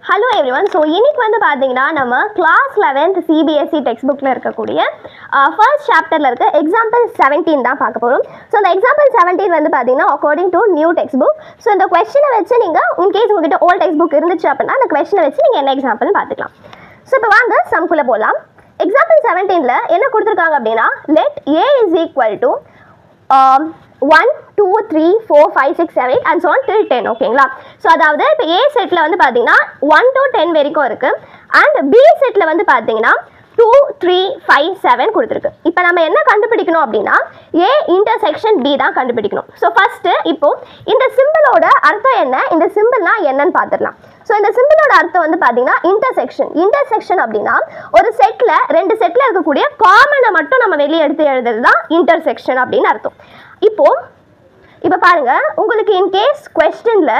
Hello everyone. So இன்னைக்கு வந்து பாத்தீங்கன்னா நம்ம class 11th CBSE textbook ல இருக்கக்கூடிய first chapterல இருக்க example 17 தான் பார்க்க போறோம். So the example 17 வந்து பாத்தீங்கன்னா according to new textbook. So இந்த question வச்சு நீங்க in case உங்ககிட்ட old textbook இருந்துச்சு அப்படினா அந்த question வச்சு நீங்க என்ன example பார்த்துக்கலாம். So இப்போ வாங்க sum குள்ள போலாம். Example 17ல என்ன கொடுத்திருக்காங்க அப்படினா let a is equal to 1 2 3 4 5 6 7 and so on till 10 ஓகேங்களா. ஸோ அதாவது இப்போ ஏ செட்டில் வந்து பார்த்தீங்கன்னா 1 to 10 வரைக்கும் இருக்கு அண்ட் பி செட்டில் வந்து பார்த்தீங்கன்னா 2 3 5 7 கொடுத்துருக்கு. இப்போ நம்ம என்ன கண்டுபிடிக்கணும் அப்படின்னா ஏ இன்டர்செக்ஷன் பி தான் கண்டுபிடிக்கணும். ஸோ ஃபர்ஸ்ட் இப்போ இந்த சிம்பிளோட அர்த்தம் என்ன, இந்த சிம்பிள்னா என்னன்னு பார்த்துடலாம். ஸோ இந்த சிம்பிளோட அர்த்தம் வந்து பார்த்தீங்கன்னா இன்டர்செக்ஷன் அப்படின்னா ஒரு செட்டில் ரெண்டு செட்டில் இருக்கக்கூடிய காமனை மட்டும் நம்ம வெளியே எடுத்து எழுதுறது தான் இன்டர்செக்ஷன் அப்படின்னு அர்த்தம். இப்போ பாருங்க, உங்களுக்கு இன்கேஸ் கொஸ்டின்ல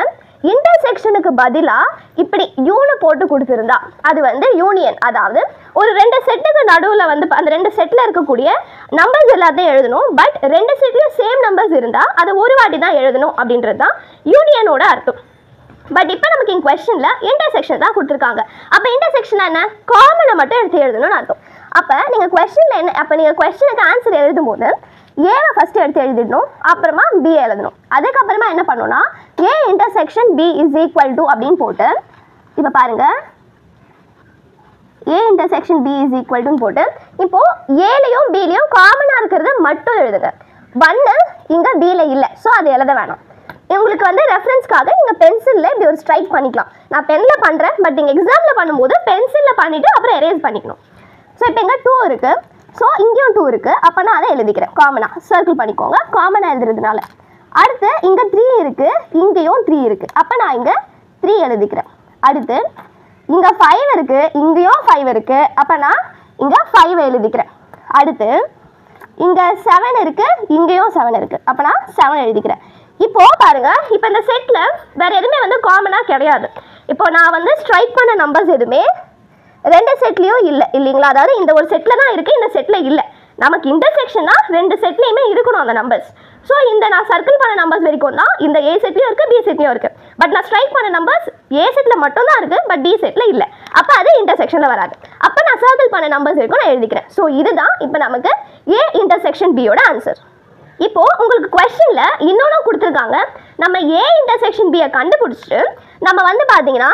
இன்டர்செக்ஷனுக்கு பதிலாக இப்படி யூனு போட்டு கொடுத்துருந்தா அது வந்து யூனியன், அதாவது ஒரு ரெண்டு செட்டுக்கு நடுவில் வந்து அந்த ரெண்டு செட்டில் இருக்கக்கூடிய நம்பர்ஸ் எல்லாத்தையும் எழுதணும். பட் ரெண்டு செட்லையும் சேம் நம்பர்ஸ் இருந்தால் அதை ஒரு வாட்டி தான் எழுதணும் அப்படின்றது தான் யூனியனோட அர்த்தம். பட் இப்போ நமக்கு இந்த கொஸ்டின்ல இன்டர்செக்ஷன் தான் கொடுத்துருக்காங்க. அப்போ இன்டர்செக்ஷன் என்ன, காமனை மட்டும் எடுத்து எழுதணும்னு அர்த்தம். அப்போ நீங்கள் கொஸ்டின்ல என்ன, அப்போ நீங்கள் கொஸ்டினுக்கு ஆன்சர் எழுதும்போது ஏவை ஃபர்ஸ்ட் எடுத்து எழுதிடணும், அப்புறமா பி எழுதணும். அதுக்கப்புறமா என்ன பண்ணணும்னா A intersection B is equal to அப்படின்னு போட்டு இப்போ பாருங்க A intersection B is equal டுன்னு போட்டு இப்போ ஏலையும் பிலையும் காமனாக இருக்கிறத மட்டும் எழுதுங்க. 1 இங்கே பியில் இல்லை, ஸோ அது எழுத வேணாம். உங்களுக்கு வந்து ரெஃபரன்ஸ்க்காக நீங்கள் பென்சிலில் இப்படி ஒரு ஸ்ட்ரைக் பண்ணிக்கலாம். நான் பெனில் பண்ணுறேன், பட் நீங்கள் எக்ஸாமில் பண்ணும்போது பென்சிலில் பண்ணிவிட்டு அப்புறம் எரேஸ் பண்ணிக்கணும். ஸோ இப்போ எங்கே 2 இருக்குது, ஸோ இங்கேயும் 2 இருக்குது, அப்போ நான் அதை எழுதிக்கிறேன். காமனாக சர்க்கிள் பண்ணிக்கோங்க, காமனாக எழுதுறதுனால. அடுத்து இங்கே 3 இருக்குது, இங்கேயும் 3 இருக்குது, அப்போ நான் இங்கே 3 எழுதிக்கிறேன். அடுத்து இங்கே 5 இருக்குது, இங்கேயும் 5 இருக்குது, அப்போ நான் இங்கே 5 எழுதிக்கிறேன். அடுத்து இங்கே 7 இருக்குது, இங்கேயும் 7 இருக்குது, அப்போ நான் 7 எழுதிக்கிறேன். இப்போ பாருங்க, இப்போ இந்த செட்டில் வேற எதுவுமே வந்து காமனாக கிடையாது. இப்போ நான் வந்து ஸ்ட்ரைக் பண்ண நம்பர்ஸ் எதுவுமே ரெண்டு செட்லேயும் இல்லைங்களா, அதாவது இந்த ஒரு செட்டில் தான் இருக்குது, இந்த செட்டில் இல்லை. நமக்கு இன்டர்செக்ஷன்னா ரெண்டு செட்லேயுமே இருக்கணும் அந்த நம்பர்ஸ். ஸோ இந்த நான் சர்க்கிள் பண்ண நம்பர்ஸ் வரைக்கும் தான் இந்த ஏ செட்லையும் இருக்குது, பி செட்லையும் இருக்குது. பட் நான் ஸ்ட்ரைக் பண்ண நம்பர்ஸ் ஏ செட்டில் மட்டும்தான் இருக்குது, பட் டி செட்டில் இல்லை. அப்போ அது இன்டர்செக்ஷனில் வராது. அப்போ நான் சர்க்கிள் பண்ண நம்பர்ஸ் வரைக்கும் நான் எழுதிக்கிறேன். ஸோ இதுதான் இப்போ நமக்கு ஏ இன்டர்செக்ஷன் பியோட ஆன்சர். இப்போ உங்களுக்கு கொஸ்டின்ல இன்னொன்று கொடுத்துருக்காங்க. நம்ம ஏ இன்டர்செக்ஷன் பியை கண்டுபிடிச்சிட்டு நம்ம வந்து பார்த்தீங்கன்னா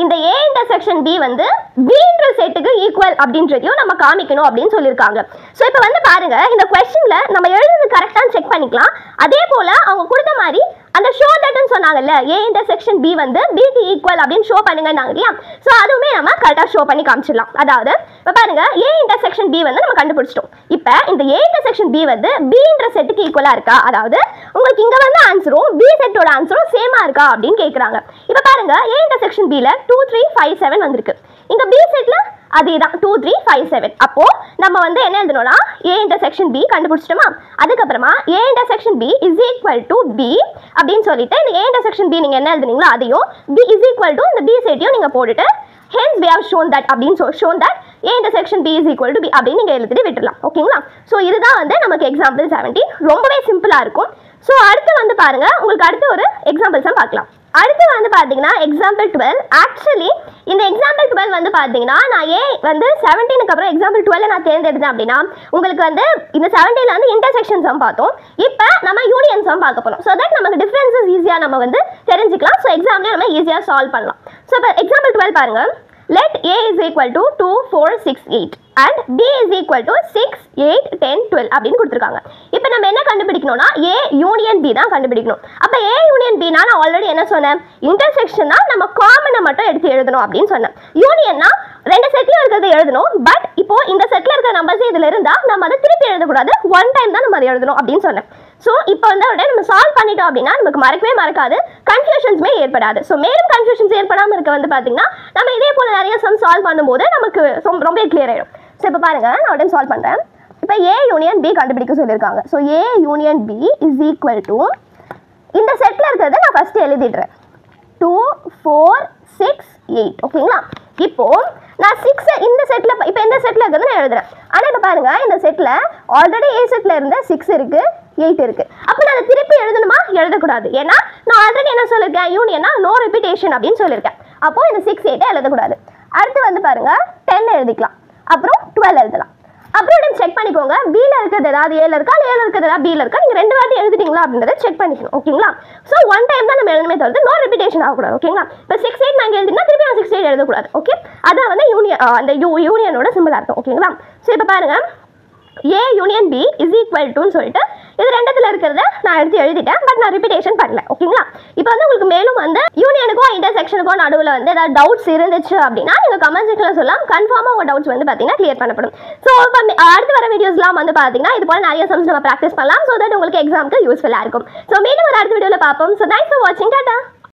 இந்த ஏ இன்டர்செக்ஷன் பி வந்து பின்ற செட்டுக்கு ஈக்குவல் அப்படின்றதையும் நம்ம காமிக்கணும் அப்படின்னு சொல்லியிருக்காங்க. ஸோ இப்போ வந்து பாருங்க, இந்த கொஸ்டின்ல நம்ம எழுதுறது கரெக்டாக செக் பண்ணிக்கலாம். அதே போல அவங்க கொடுத்த மாதிரி அந்த ஷோ தட்னு சொன்னாங்கல்ல, ஏ இன்டர்செக்ஷன் பி வந்து பிக்கு ஈக்குவல் அப்படின்னு ஷோ பண்ணுங்கன்னாங்க இல்லையா. ஸோ அதுவுமே நம்ம கரெக்டாக ஷோ பண்ணி காமிச்சிடலாம். அதாவது இப்போ பாருங்க, ஏ இன்டர்செக்ஷன் பி வந்து நம்ம கண்டுபிடிச்சிட்டோம். இப்போ இந்த ஏ இன்டர்செக்ஷன் பி வந்து பின்ற செட்டுக்கு ஈக்குவலாக இருக்கா, அதாவது உங்களுக்கு இங்கே வந்து ஆன்சரும் பி செட்டோட ஆன்சரும் சேமா இருக்கா அப்படின்னு கேட்குறாங்க. இப்போ பாருங்க, ஏ இன்டர்செக்ஷன் பியில் 2 3 5 7 வந்திருக்கு. இங்கே பி செட்டில் அதே தான் 2 3 5 7. அப்போ நம்ம வந்து என்ன எழுதணும்னா ஏ இன்டர்செக்ஷன் பி கண்டுபிடிச்சிட்டோமா, அதுக்கப்புறமா A intersection B is equal to B அப்படின்னு சொல்லிட்டு இந்த ஏ இன்டர்செக்ஷன் பி நீங்கள் என்ன எழுதுனீங்களோ அதையும் பி இஸ் ஈக்குவல் டு இந்த பி செட்டையும் நீங்கள் போட்டுட்டு hence we have shown that அப்படின்னு shown that a intersection b is equal to b அப்படின்னு நீங்கள் எழுதிட்டு விட்டுடலாம். ஓகேங்களா. ஸோ இதுதான் வந்து நமக்கு எக்ஸாம்பிள் 17. ரொம்பவே சிம்பிளாக இருக்கும். ஸோ அடுத்து வந்து பாருங்க, உங்களுக்கு அடுத்து ஒரு எக்ஸாம்பிள்ஸாக பார்க்கலாம். அடுத்து வந்து பார்த்தீங்கன்னா எக்ஸாம்பிள் 12. ஆக்சுவலி இந்த எக்ஸாம்பிள் 12 வந்து பார்த்தீங்கன்னா நான் ஏன் வந்து 17க்கு அப்புறம் எக்ஸாம்பிள் 12 நான் தேர்ந்தெடுத்தேன் அப்படின்னா உங்களுக்கு வந்து இந்த 17ல வந்து இன்டர்செக்ஷன் சம் பார்த்தோம். இப்போ நம்ம யூனியன் சம் பார்க்க போகிறோம். ஸோ தட் நமக்கு டிஃப்ரென்சஸ் ஈஸியாக நம்ம வந்து தெரிஞ்சுக்கலாம். ஸோ எக்ஸாம்லேயே நம்ம ஈஸியாக சால்வ் பண்ணலாம். ஸோ இப்போ எக்ஸாம்பிள் 12 பாருங்க. Let a is equal to 2 4 6 8 and b is equal to 6 8 10 12 அப்படின்னு கொடுத்துருக்காங்க. இப்போ நம்ம என்ன கண்டுபிடிக்கணும்னா a யூனியன் b தான் கண்டுபிடிக்கணும். அப்போ a யூனியன் b நான் ஆல்ரெடி என்ன சொன்னேன், இன்டர்செக்ஷன்னா நம்ம காமனை மட்டும் எடுத்து எழுதணும் அப்படின்னு சொன்னேன். யூனியன்னா ரெண்டு செட்லையும் இருக்கிறத எழுதணும். பட் இப்போ இந்த செட்டில் இருக்கிற நம்பர்ஸ் இதில் இருந்தால் நம்ம அதை திருப்பி எழுதக்கூடாது, ஒன் டைம் தான் நம்ம அதை எழுதணும் அப்படின்னு சொன்னேன். ஸோ இப்போ வந்து நம்ம சால்வ் பண்ணிட்டோம் அப்படின்னா நமக்கு மறக்கவே மறக்காது, கன்ஃபியூஷன்ஸுமே ஏற்படாது. ஸோ மேலும் கன்ஃபியூஷன்ஸ் ஏற்படாமல் இருக்க வந்து பார்த்தீங்கன்னா நம்ம இதே போல் நிறைய சம் சால்வ் பண்ணும்போது நமக்கு ரொம்ப கிளியர் ஆகிடும். ஸோ இப்போ பாருங்க, நான் உடனே சால்வ் பண்ணுறேன். இப்போ ஏ யூனியன் பி கண்டுபிடிக்க சொல்லியிருக்காங்க. So A union B is equal to இந்த செட்டில் இருக்கிறத நான் ஃபஸ்ட்டு எழுதிடுறேன் 2 4 6 8. ஓகேங்களா. இப்போ நான் 6 இந்த செட்டில் இப்போ இந்த செட்டில் இருக்கிறது நான் எழுதுறேன். ஆனால் இப்போ பாருங்க, இந்த செட்டில் ஆல்ரெடி ஏ செட்டில் இருந்த 6 இருக்குது 8 இருக்குது. அப்போ நான் திருப்பி எழுதணுமா, எழுதக்கூடாது. ஏன்னா நான் ஆல்ரெடி என்ன சொல்லியிருக்கேன், யூனியனா நோ ரிப்பீட்டேஷன் அப்படின்னு சொல்லியிருக்கேன். அப்போ இந்த 6 8 எழுதக்கூடாது. அடுத்து வந்து பாருங்க 10 எழுதிக்கலாம், அப்புறம் 12 எழுதலாம். அப்புறம் டைம் செக் பண்ணிக்கோங்க, பில இருக்கிறது ஏதாவது ஏல இருக்கா, ஏல இருக்கிறது ஏதாவது பில இருக்கா, நீங்க 2 வாட்டி எழுதிட்டீங்களா அப்படின்றத செக் பண்ணிக்கணும். ஓகேங்களா? ஸோ 1 டைம் தான் நம்ம எழுதணுமே தவிர்த்து நோ ரிப்பீட்டேஷன் ஆகக்கூடாது. ஓகேங்களா? இப்போ 6 8 நாங்கள் எழுதினா திருப்பி 6 8 எழுதக்கூடாது. ஓகே, அதான் வந்து அந்த யூனியனோட சிம்பிள் அர்த்தம். ஓகேங்களா? ஸோ இப்போ பாருங்க A union B is equal டுன்னு சொல்லிட்டு இது ரெண்டுத்துல இருக்கிறத நான் எடுத்து எழுதிட்டேன், பட் நான் ரிப்பீட்டேஷன் பண்ணல. ஓகேங்களா? இப்போ வந்து உங்களுக்கு மேலும் வந்து யூனியனுக்கும் இன்டர்செக்ஷனுக்கும் நடுவில் வந்து ஏதாவது டவுட்ஸ் இருந்துச்சு அப்படின்னா நீங்கள் கமெண்ட் செக்ஷனில் சொல்லலாம். கன்ஃபார்மாக உங்கள் டவுட்ஸ் வந்து பார்த்தீங்கன்னா கிளியர் பண்ணப்படும். ஸோ இப்போ அடுத்து வர வீடியோஸ்லாம் வந்து பார்த்தீங்கன்னா இது போல நிறைய சம்ஸ் நம்ம ப்ராக்டிஸ் பண்ணலாம். ஸோ தட் உங்களுக்கு எக்ஸாமுக்கு யூஸ்ஃபுல்லாக இருக்கும். ஸோ மீண்டும் ஒரு அடுத்த வீடியோவில் பார்ப்போம். ஸோ தேங்க்ஸ் ஃபார் வாட்சிங். டாடா.